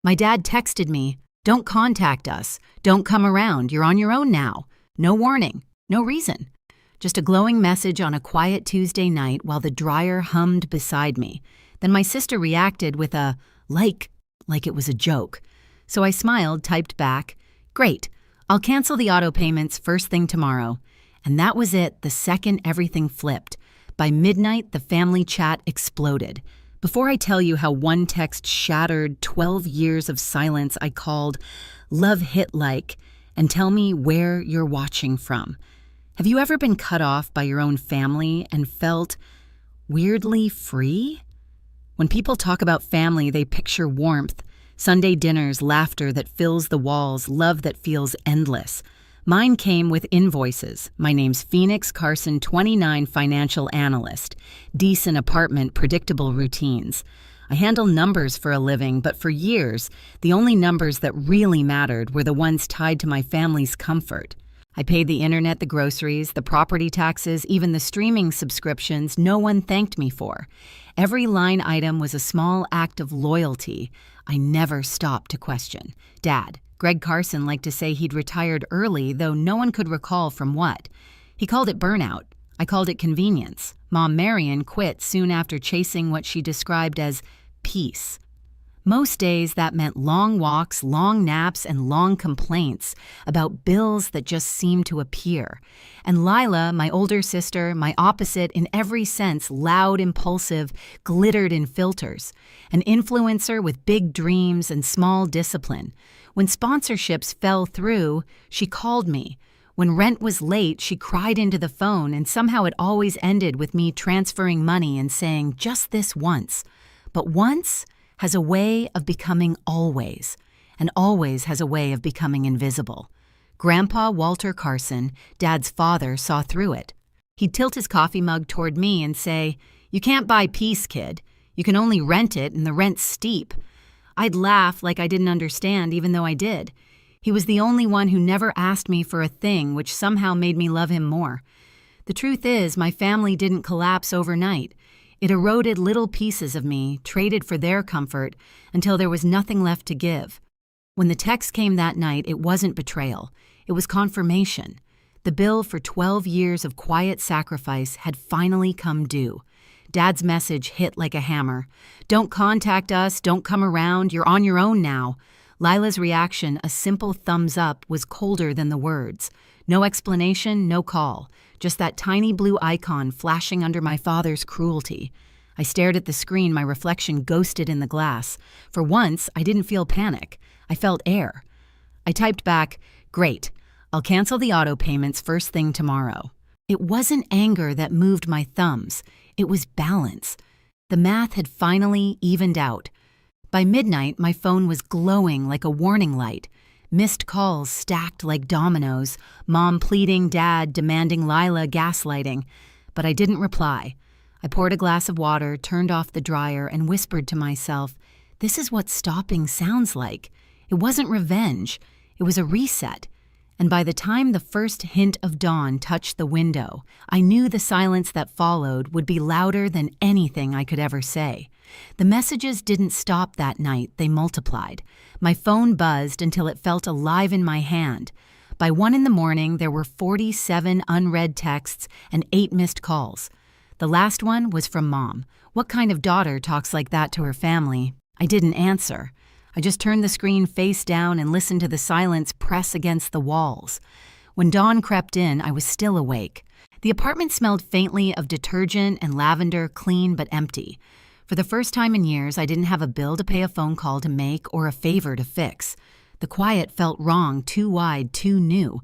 My dad texted me, "Don't contact us. Don't come around. You're on your own now." No warning, no reason. Just a glowing message on a quiet Tuesday night while the dryer hummed beside me. Then my sister reacted with a like it was a joke. So I smiled, typed back, "Great, I'll cancel the auto payments first thing tomorrow." And that was it the second everything flipped. By midnight, the family chat exploded. Before I tell you how one text shattered 12 years of silence I called "Love Hit Like," and tell me where you're watching from. Have you ever been cut off by your own family and felt weirdly free? When people talk about family, they picture warmth, Sunday dinners, laughter that fills the walls, love that feels endless. Mine came with invoices. My name's Phoenix Carson, 29, financial analyst. Decent apartment, predictable routines. I handle numbers for a living, but for years, the only numbers that really mattered were the ones tied to my family's comfort. I paid the internet, the groceries, the property taxes, even the streaming subscriptions no one thanked me for. Every line item was a small act of loyalty I never stopped to question. Dad, Greg Carson, liked to say he'd retired early, though no one could recall from what. He called it burnout. I called it convenience. Mom Marion quit soon after chasing what she described as peace. Most days that meant long walks, long naps, and long complaints about bills that just seemed to appear. And Lila, my older sister, my opposite in every sense, loud, impulsive, glittered in filters. An influencer with big dreams and small discipline. When sponsorships fell through, she called me. When rent was late, she cried into the phone, and somehow it always ended with me transferring money and saying, "Just this once." But once has a way of becoming always, and always has a way of becoming invisible. Grandpa Walter Carson, Dad's father, saw through it. He'd tilt his coffee mug toward me and say, "You can't buy peace, kid. You can only rent it, and the rent's steep." I'd laugh like I didn't understand, even though I did. He was the only one who never asked me for a thing, which somehow made me love him more. The truth is, my family didn't collapse overnight. It eroded little pieces of me, traded for their comfort, until there was nothing left to give. When the text came that night, it wasn't betrayal. It was confirmation. The bill for 12 years of quiet sacrifice had finally come due. Dad's message hit like a hammer. "Don't contact us, don't come around, you're on your own now." Lila's reaction, a simple thumbs up, was colder than the words. No explanation, no call. Just that tiny blue icon flashing under my father's cruelty. I stared at the screen, my reflection ghosted in the glass. For once, I didn't feel panic. I felt air. I typed back, "Great. I'll cancel the auto payments first thing tomorrow." It wasn't anger that moved my thumbs. It was balance. The math had finally evened out. By midnight, my phone was glowing like a warning light. Missed calls stacked like dominoes, Mom pleading, Dad demanding, Lila gaslighting. But I didn't reply. I poured a glass of water, turned off the dryer, and whispered to myself, "This is what stopping sounds like." It wasn't revenge. It was a reset. And by the time the first hint of dawn touched the window, I knew the silence that followed would be louder than anything I could ever say. The messages didn't stop that night, they multiplied. My phone buzzed until it felt alive in my hand. By 1 a.m, there were 47 unread texts and 8 missed calls. The last one was from Mom. What kind of daughter talks like that to her family? I didn't answer. I just turned the screen face down and listened to the silence press against the walls. When dawn crept in, I was still awake. The apartment smelled faintly of detergent and lavender, clean but empty. For the first time in years, I didn't have a bill to pay, a phone call to make, or a favor to fix. The quiet felt wrong, too wide, too new.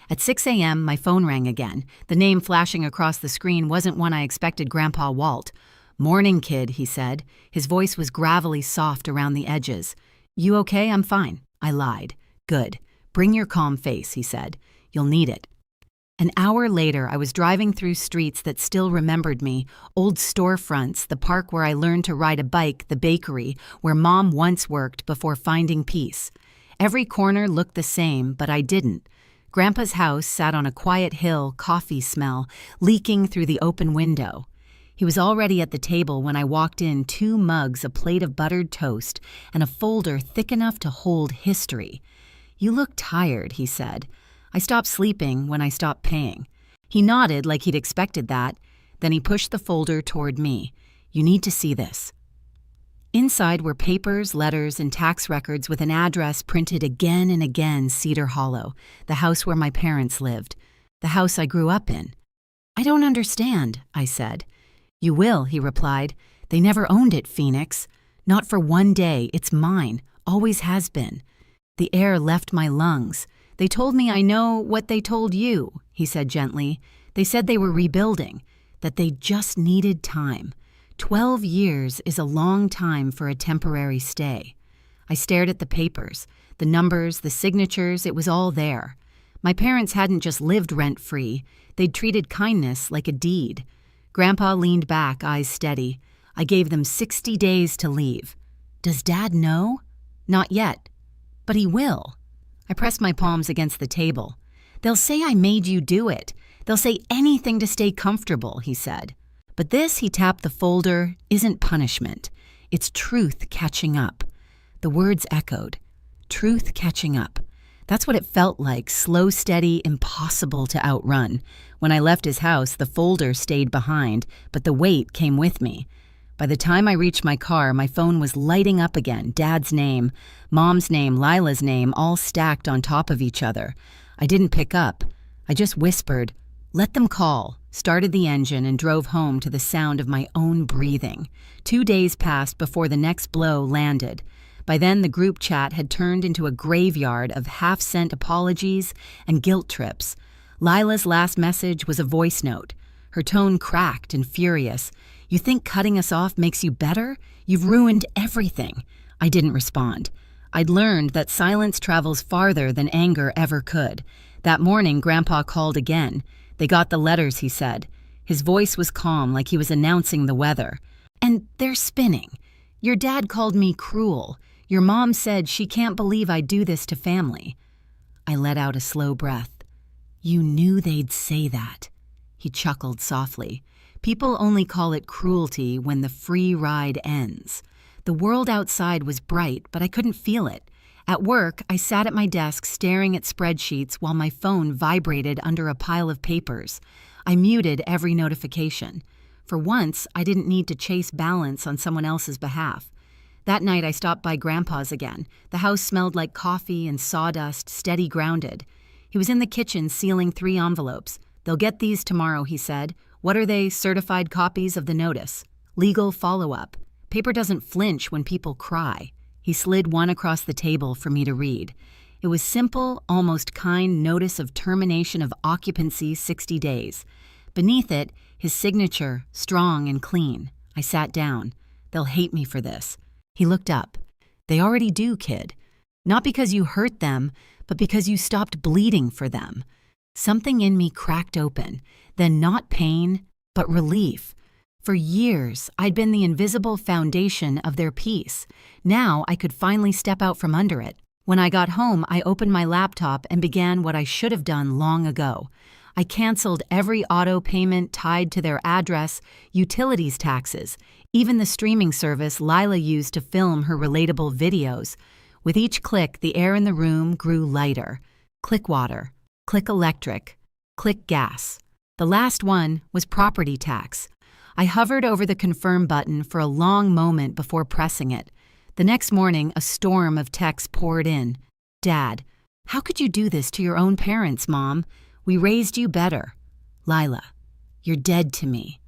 At 6 a.m., my phone rang again. The name flashing across the screen wasn't one I expected, Grandpa Walt. "Morning, kid," he said. His voice was gravelly soft around the edges. "You okay?" "I'm fine." I lied. "Good. Bring your calm face," he said. "You'll need it." An hour later, I was driving through streets that still remembered me, old storefronts, the park where I learned to ride a bike, the bakery, where Mom once worked before finding peace. Every corner looked the same, but I didn't. Grandpa's house sat on a quiet hill, coffee smell, leaking through the open window. He was already at the table when I walked in, 2 mugs, a plate of buttered toast, and a folder thick enough to hold history. "You look tired," he said. "I stopped sleeping when I stopped paying." He nodded like he'd expected that. Then he pushed the folder toward me. "You need to see this." Inside were papers, letters, and tax records with an address printed again and again: Cedar Hollow, the house where my parents lived, the house I grew up in. "I don't understand," I said. "You will," he replied. "They never owned it, Phoenix. Not for one day. It's mine. Always has been." The air left my lungs. "They told me I know what they told you," he said gently. "They said they were rebuilding, that they just needed time. 12 years is a long time for a temporary stay." I stared at the papers, the numbers, the signatures. It was all there. My parents hadn't just lived rent-free. They'd treated kindness like a deed. Grandpa leaned back, eyes steady. "I gave them 60 days to leave." "Does Dad know?" "Not yet. But he will." I pressed my palms against the table. "They'll say I made you do it. They'll say anything to stay comfortable," he said. "But this," he tapped the folder, "isn't punishment. It's truth catching up." The words echoed. Truth catching up. That's what it felt like, slow, steady, impossible to outrun. When I left his house, the folder stayed behind, but the weight came with me. By the time I reached my car, my phone was lighting up again. Dad's name, Mom's name, Lila's name, all stacked on top of each other. I didn't pick up. I just whispered, "Let them call," started the engine, and drove home to the sound of my own breathing. 2 days passed before the next blow landed. By then, the group chat had turned into a graveyard of half-sent apologies and guilt trips. Lila's last message was a voice note. Her tone cracked and furious. "You think cutting us off makes you better? You've ruined everything." I didn't respond. I'd learned that silence travels farther than anger ever could. That morning, Grandpa called again. "They got the letters," he said. His voice was calm, like he was announcing the weather. "And they're spinning. Your dad called me cruel. Your mom said she can't believe I do this to family." I let out a slow breath. "You knew they'd say that." He chuckled softly. "People only call it cruelty when the free ride ends." The world outside was bright, but I couldn't feel it. At work, I sat at my desk staring at spreadsheets while my phone vibrated under a pile of papers. I muted every notification. For once, I didn't need to chase balance on someone else's behalf. That night, I stopped by Grandpa's again. The house smelled like coffee and sawdust, steady grounded. He was in the kitchen sealing 3 envelopes. "They'll get these tomorrow," he said. "What are they? Certified copies of the notice. Legal follow-up. Paper doesn't flinch when people cry." He slid one across the table for me to read. It was simple, almost kind notice of termination of occupancy 60 days. Beneath it, his signature, strong and clean. I sat down. "They'll hate me for this." He looked up. "They already do, kid. Not because you hurt them, but because you stopped bleeding for them." Something in me cracked open, then not pain, but relief. For years, I'd been the invisible foundation of their peace. Now I could finally step out from under it. When I got home, I opened my laptop and began what I should have done long ago. I canceled every auto payment tied to their address, utilities taxes, even the streaming service Lila used to film her relatable videos. With each click, the air in the room grew lighter. Click water, click electric, click gas. The last one was property tax. I hovered over the confirm button for a long moment before pressing it. The next morning, a storm of texts poured in. "Dad, how could you do this to your own parents, Mom? We raised you better." "Lila, you're dead to me."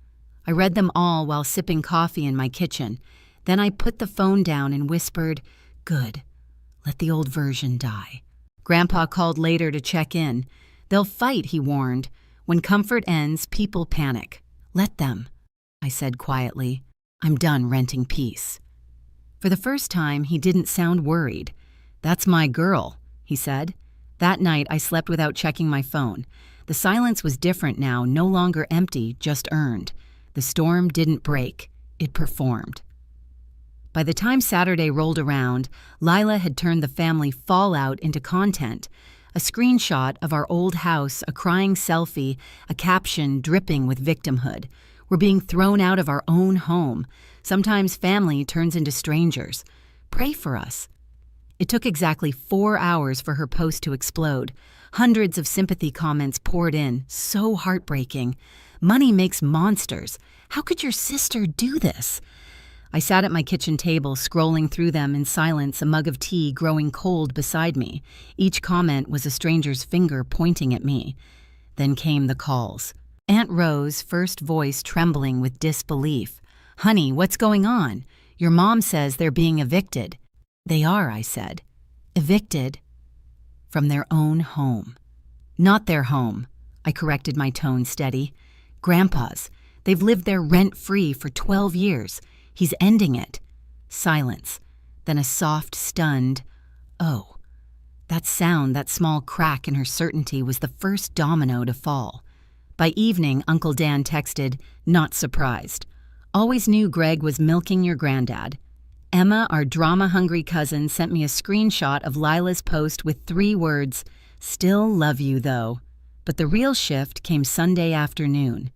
I read them all while sipping coffee in my kitchen. Then I put the phone down and whispered, "Good. Let the old version die." Grandpa called later to check in. "They'll fight," he warned. "When comfort ends, people panic. Let them," I said quietly. "I'm done renting peace." For the first time, he didn't sound worried. "That's my girl," he said. That night, I slept without checking my phone. The silence was different now, no longer empty, just earned. The storm didn't break. It performed. By the time Saturday rolled around, Lila had turned the family fallout into content. A screenshot of our old house, a crying selfie, a caption dripping with victimhood. We're being thrown out of our own home. Sometimes family turns into strangers. Pray for us." It took exactly 4 hours for her post to explode. Hundreds of sympathy comments poured in, so heartbreaking. "Money makes monsters. How could your sister do this?" I sat at my kitchen table, scrolling through them in silence, a mug of tea growing cold beside me. Each comment was a stranger's finger pointing at me. Then came the calls. Aunt Rose, first voice trembling with disbelief. "Honey, what's going on? Your mom says they're being evicted." "They are," I said. "Evicted?" "From their own home." "Not their home." I corrected, my tone steady. "Grandpa's. They've lived there rent-free for 12 years. He's ending it." Silence. Then a soft, stunned, "Oh." That sound, that small crack in her certainty, was the first domino to fall. By evening, Uncle Dan texted, "Not surprised. Always knew Greg was milking your granddad." Emma, our drama-hungry cousin, sent me a screenshot of Lila's post with 3 words, "Still love you, though." But the real shift came Sunday afternoon.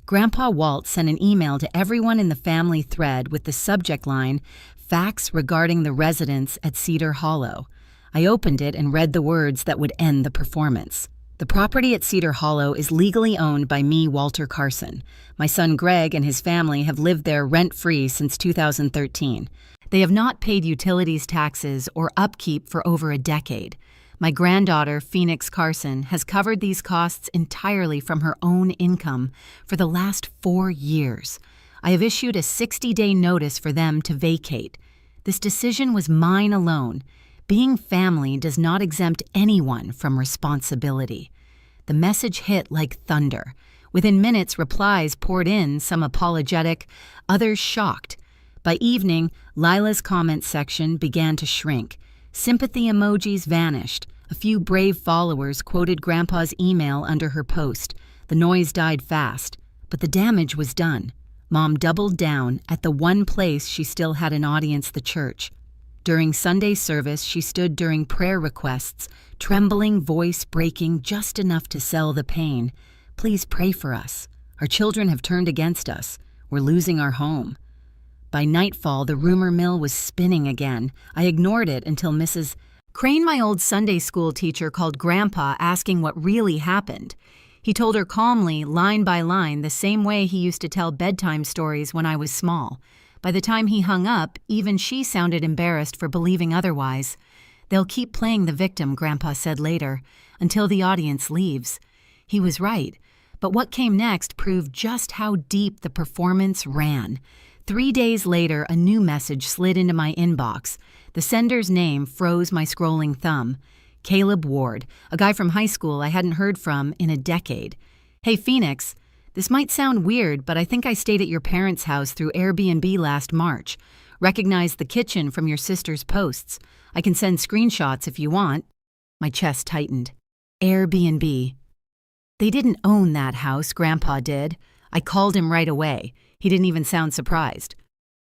Grandpa Walt sent an email to everyone in the family thread with the subject line, "Facts regarding the residents at Cedar Hollow." I opened it and read the words that would end the performance. "The property at Cedar Hollow is legally owned by me, Walter Carson. My son Greg and his family have lived there rent-free since 2013. They have not paid utilities taxes or upkeep for over a decade. My granddaughter, Phoenix Carson, has covered these costs entirely from her own income for the last 4 years. I have issued a 60-day notice for them to vacate. This decision was mine alone. Being family does not exempt anyone from responsibility." The message hit like thunder. Within minutes, replies poured in, some apologetic, others shocked. By evening, Lila's comment section began to shrink. Sympathy emojis vanished. A few brave followers quoted Grandpa's email under her post. The noise died fast, but the damage was done. Mom doubled down at the one place she still had an audience, the church. During Sunday service, she stood during prayer requests, trembling, voice breaking just enough to sell the pain. "Please pray for us. Our children have turned against us. We're losing our home." By nightfall, the rumor mill was spinning again. I ignored it until Mrs. Crane, my old Sunday school teacher, called Grandpa asking what really happened. He told her calmly, line by line, the same way he used to tell bedtime stories when I was small. By the time he hung up, even she sounded embarrassed for believing otherwise. "They'll keep playing the victim," Grandpa said later, "until the audience leaves." He was right, but what came next proved just how deep the performance ran. 3 days later, a new message slid into my inbox. The sender's name froze my scrolling thumb. Caleb Ward, a guy from high school I hadn't heard from in a decade. "Hey, Phoenix, this might sound weird, but I think I stayed at your parents' house through Airbnb last March. Recognized the kitchen from your sister's posts. I can send screenshots if you want." My chest tightened. Airbnb. They didn't own that house, Grandpa did. I called him right away. He didn't even sound surprised.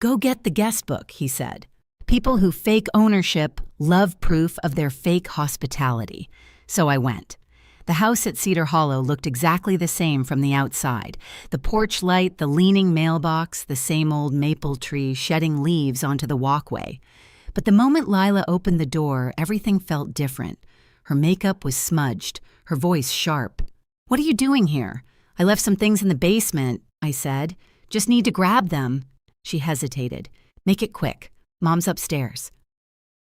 "Go get the guest book," he said. "People who fake ownership love proof of their fake hospitality." So I went. The house at Cedar Hollow looked exactly the same from the outside. The porch light, the leaning mailbox, the same old maple tree shedding leaves onto the walkway. But the moment Lila opened the door, everything felt different. Her makeup was smudged, her voice sharp. "What are you doing here?" "I left some things in the basement," I said. "Just need to grab them." She hesitated. "Make it quick. Mom's upstairs."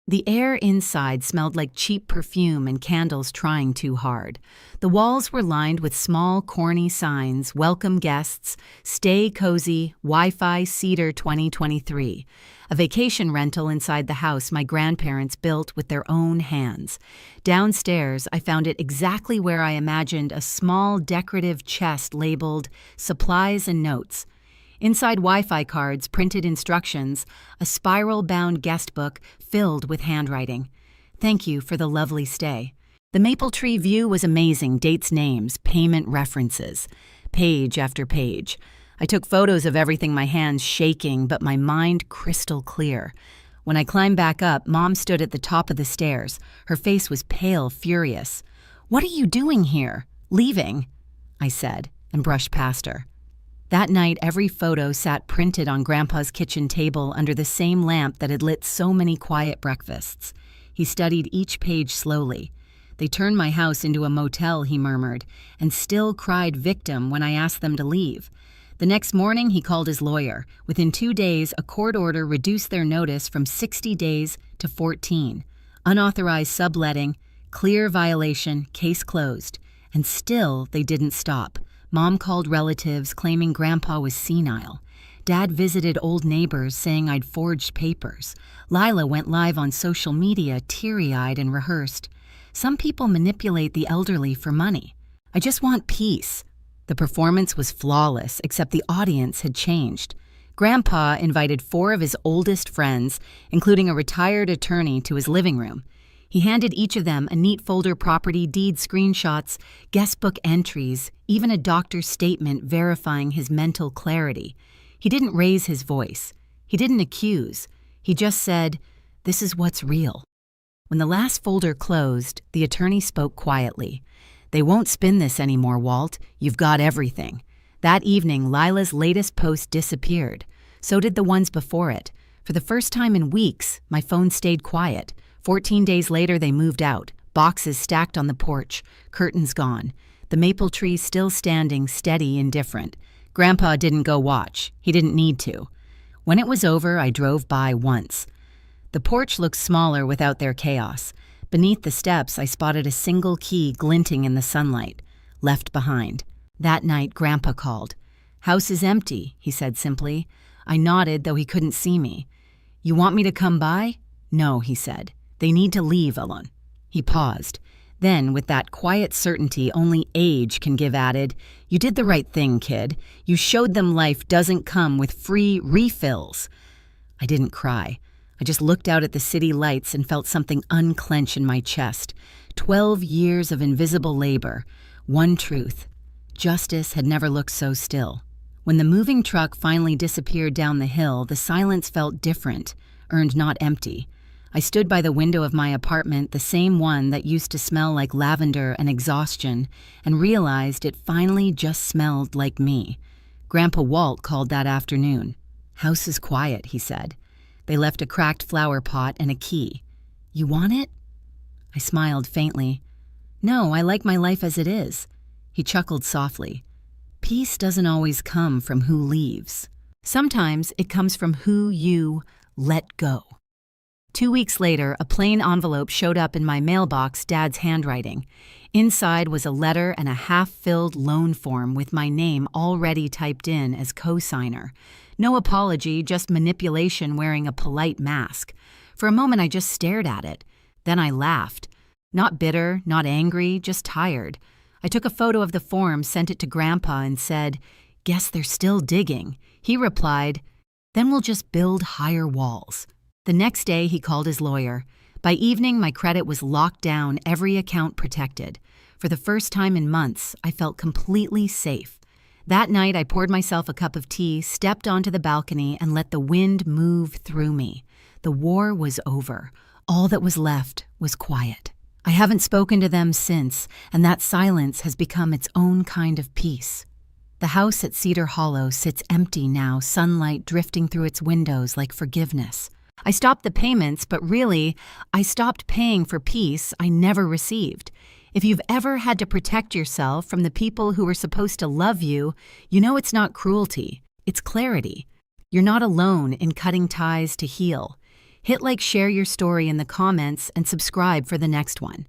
The air inside smelled like cheap perfume and candles trying too hard. The walls were lined with small, corny signs, "Welcome guests, stay cozy, Wi-Fi Cedar 2023. A vacation rental inside the house my grandparents built with their own hands. Downstairs, I found it exactly where I imagined, a small decorative chest labeled supplies and notes. Inside Wi-Fi cards, printed instructions, a spiral-bound guest book filled with handwriting. "Thank you for the lovely stay." The maple tree view was amazing, dates, names, payment references. Page after page. I took photos of everything, my hands shaking, but my mind crystal clear. When I climbed back up, Mom stood at the top of the stairs. Her face was pale, furious. "What are you doing here?" "Leaving," I said, and brushed past her. That night, every photo sat printed on Grandpa's kitchen table under the same lamp that had lit so many quiet breakfasts. He studied each page slowly. "They turned my house into a motel," he murmured, and still cried victim when I asked them to leave. The next morning, he called his lawyer. Within 2 days, a court order reduced their notice from 60 days to 14. Unauthorized subletting, clear violation, case closed. And still, they didn't stop. Mom called relatives, claiming Grandpa was senile. Dad visited old neighbors, saying I'd forged papers. Lila went live on social media, teary-eyed and rehearsed. Some people manipulate the elderly for money. I just want peace. The performance was flawless, except the audience had changed. Grandpa invited 4 of his oldest friends, including a retired attorney, to his living room. He handed each of them a neat folder property deed screenshots, guestbook entries, even a doctor's statement verifying his mental clarity. He didn't raise his voice. He didn't accuse. He just said, "This is what's real." When the last folder closed, the attorney spoke quietly. "They won't spin this anymore, Walt. You've got everything." That evening, Lila's latest post disappeared. So did the ones before it. For the first time in weeks, my phone stayed quiet. 14 days later, they moved out. Boxes stacked on the porch, curtains gone. The maple tree still standing, steady, indifferent. Grandpa didn't go watch. He didn't need to. When it was over, I drove by once. The porch looked smaller without their chaos. Beneath the steps, I spotted a single key glinting in the sunlight. Left behind. That night, Grandpa called. "House is empty," he said simply. I nodded, though he couldn't see me. "You want me to come by?" "No," he said. "They need to leave, Alon." He paused. Then, with that quiet certainty only age can give, added, "You did the right thing, kid. You showed them life doesn't come with free refills." I didn't cry. I just looked out at the city lights and felt something unclench in my chest. 12 years of invisible labor. One truth. Justice had never looked so still. When the moving truck finally disappeared down the hill, the silence felt different, earned not empty. I stood by the window of my apartment, the same one that used to smell like lavender and exhaustion, and realized it finally just smelled like me. Grandpa Walt called that afternoon. "House is quiet," he said. They left a cracked flower pot and a key. "You want it?" I smiled faintly. "No, I like my life as it is." He chuckled softly. "Peace doesn't always come from who leaves. Sometimes it comes from who you let go." 2 weeks later, a plain envelope showed up in my mailbox, Dad's handwriting. Inside was a letter and a half-filled loan form with my name already typed in as co-signer. No apology, just manipulation wearing a polite mask. For a moment, I just stared at it. Then I laughed. Not bitter, not angry, just tired. I took a photo of the form, sent it to Grandpa, and said, "Guess they're still digging." He replied, "Then we'll just build higher walls." The next day, he called his lawyer. By evening, my credit was locked down, every account protected. For the first time in months, I felt completely safe. That night, I poured myself a cup of tea, stepped onto the balcony, and let the wind move through me. The war was over. All that was left was quiet. I haven't spoken to them since, and that silence has become its own kind of peace. The house at Cedar Hollow sits empty now, sunlight drifting through its windows like forgiveness. I stopped the payments, but really, I stopped paying for peace I never received. If you've ever had to protect yourself from the people who were supposed to love you, you know it's not cruelty, it's clarity. You're not alone in cutting ties to heal. Hit like, share your story in the comments, and subscribe for the next one.